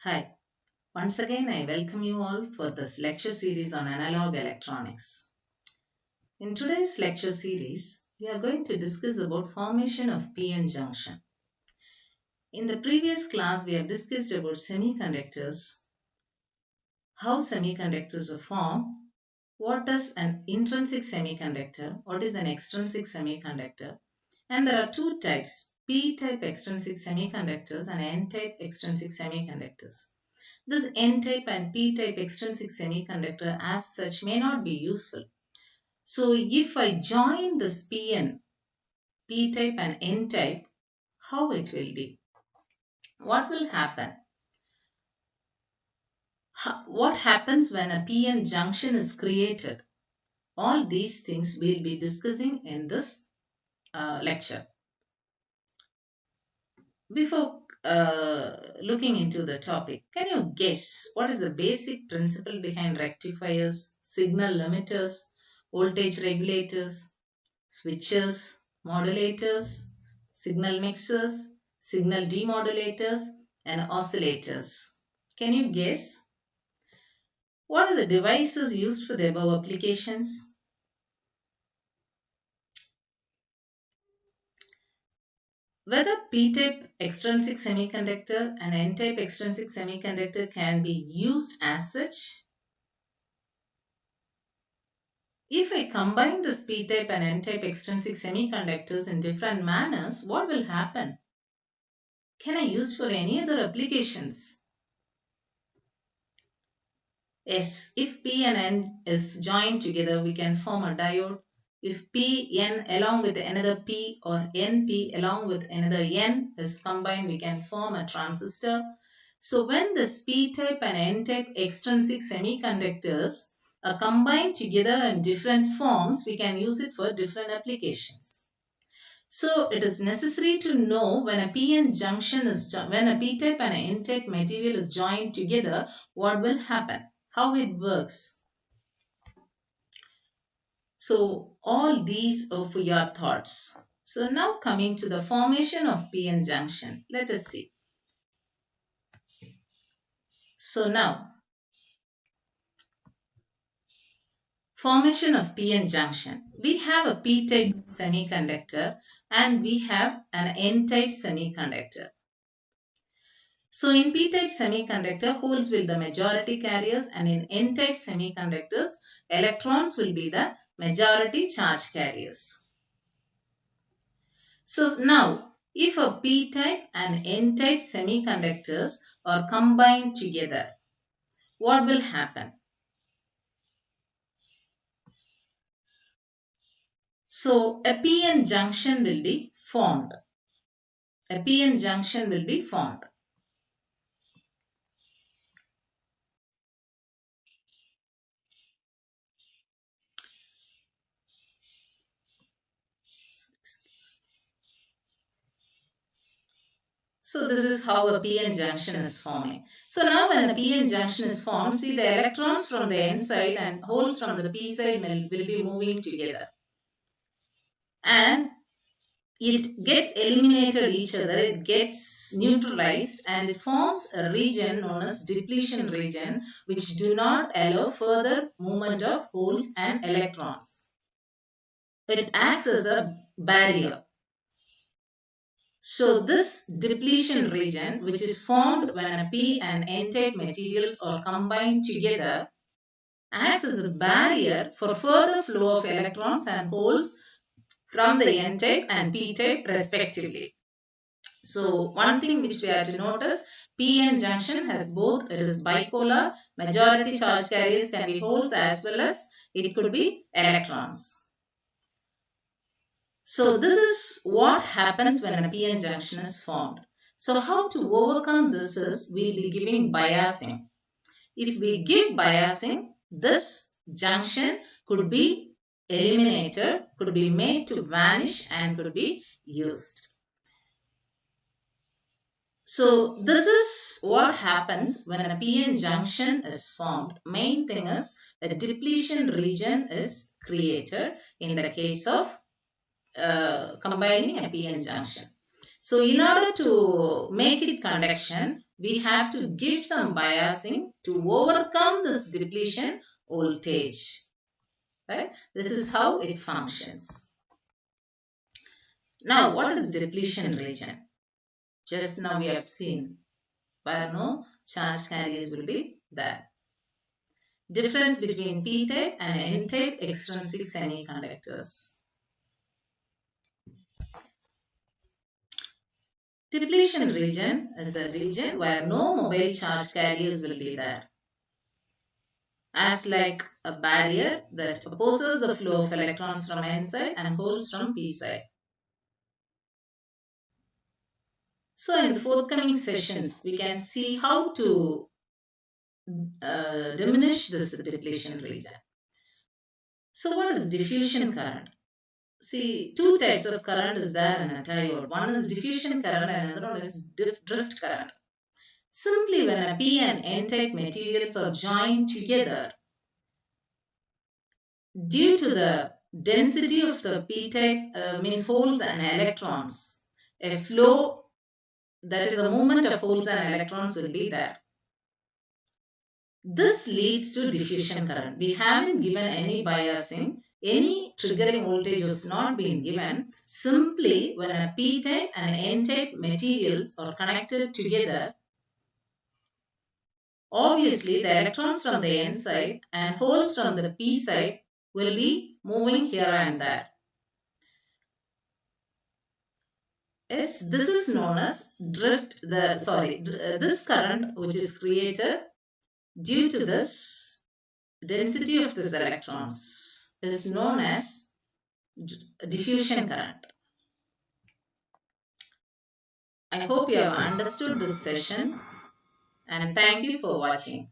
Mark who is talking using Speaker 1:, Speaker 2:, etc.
Speaker 1: Hi, once again I welcome you all for this lecture series on analog electronics. In today's lecture series, we are going to discuss about formation of p-n junction. In the previous class, we have discussed about semiconductors, how semiconductors are formed, what is an intrinsic semiconductor, what is an extrinsic semiconductor, and there are two types, p-type extrinsic semiconductors and n-type extrinsic semiconductors. This n-type and p-type extrinsic semiconductor as such may not be useful. So if I join this p-type and n-type, how it will be? What will happen? What happens when a p-n junction is created? All these things we'll be discussing in this lecture. Before looking into the topic, can you guess what is the basic principle behind rectifiers, signal limiters, voltage regulators, switches, modulators, signal mixers, signal demodulators, and oscillators? Can you guess? What are the devices used for the above applications? Whether p-type extrinsic semiconductor and n-type extrinsic semiconductor can be used as such. If I combine this p-type and n-type extrinsic semiconductors in different manners, what will happen? Can I use for any other applications? Yes, if P and N is joined together, we can form a diode. If P-N along with another P or N-P along with another N is combined, we can form a transistor. So when this P-type and N-type extrinsic semiconductors are combined together in different forms, we can use it for different applications. So it is necessary to know when a p-n junction is when a p-type and an n-type material is joined together, what will happen, how it works. So all these are for your thoughts. So now coming to the formation of p-n junction, let us see. So now formation of p-n junction. We have a p-type semiconductor and we have an n-type semiconductor. So in p-type semiconductor, holes will be the majority carriers, and in n-type semiconductors, electrons will be the majority charge carriers. So now, if a p-type and n-type semiconductors are combined together, what will happen? So a p-n junction will be formed. A p-n junction will be formed. So this is how a p-n junction is forming. So now when a p-n junction is formed, see the electrons from the n side and holes from the p side will be moving together. And it gets eliminated each other, it gets neutralized, and it forms a region known as depletion region, which do not allow further movement of holes and electrons. It acts as a barrier. So this depletion region, which is formed when a p and n-type materials are combined together, acts as a barrier for further flow of electrons and holes from the n-type and p-type respectively. So one thing which we have to notice, p-n junction has both, it is bipolar, majority charge carriers can be holes as well as it could be electrons. So this is what happens when a p-n junction is formed. So how to overcome this is, we'll be giving biasing. If we give biasing, this junction could be eliminated, could be made to vanish and could be used. So this is what happens when a p-n junction is formed. Main thing is the depletion region is created in the case of combining a p-n junction. So in order to make it conduction, we have to give some biasing to overcome this depletion voltage. Right? This is how it functions. Now, what is depletion region? Just now we have seen where no charge carriers will be there. Difference between P-type and N-type extrinsic semiconductors. Depletion region is a region where no mobile charge carriers will be there, as like a barrier that opposes the flow of electrons from N side and holes from P side. So in the forthcoming sessions, we can see how to diminish this depletion region. So what is diffusion current? See, two types of current is there in a diode. One is diffusion current and another one is drift current. Simply when a P and N-type materials are joined together, due to the density of the P-type means holes and electrons, a flow, that is a movement of holes and electrons will be there. This leads to diffusion current. We haven't given any biasing, any triggering voltage has not been given. Simply when a P-type and N-type materials are connected together, obviously the electrons from the N side and holes from the P side will be moving here and there. Yes, this is known as this current which is created due to this density of these electrons is known as diffusion current. I hope you have understood this session and thank you for watching.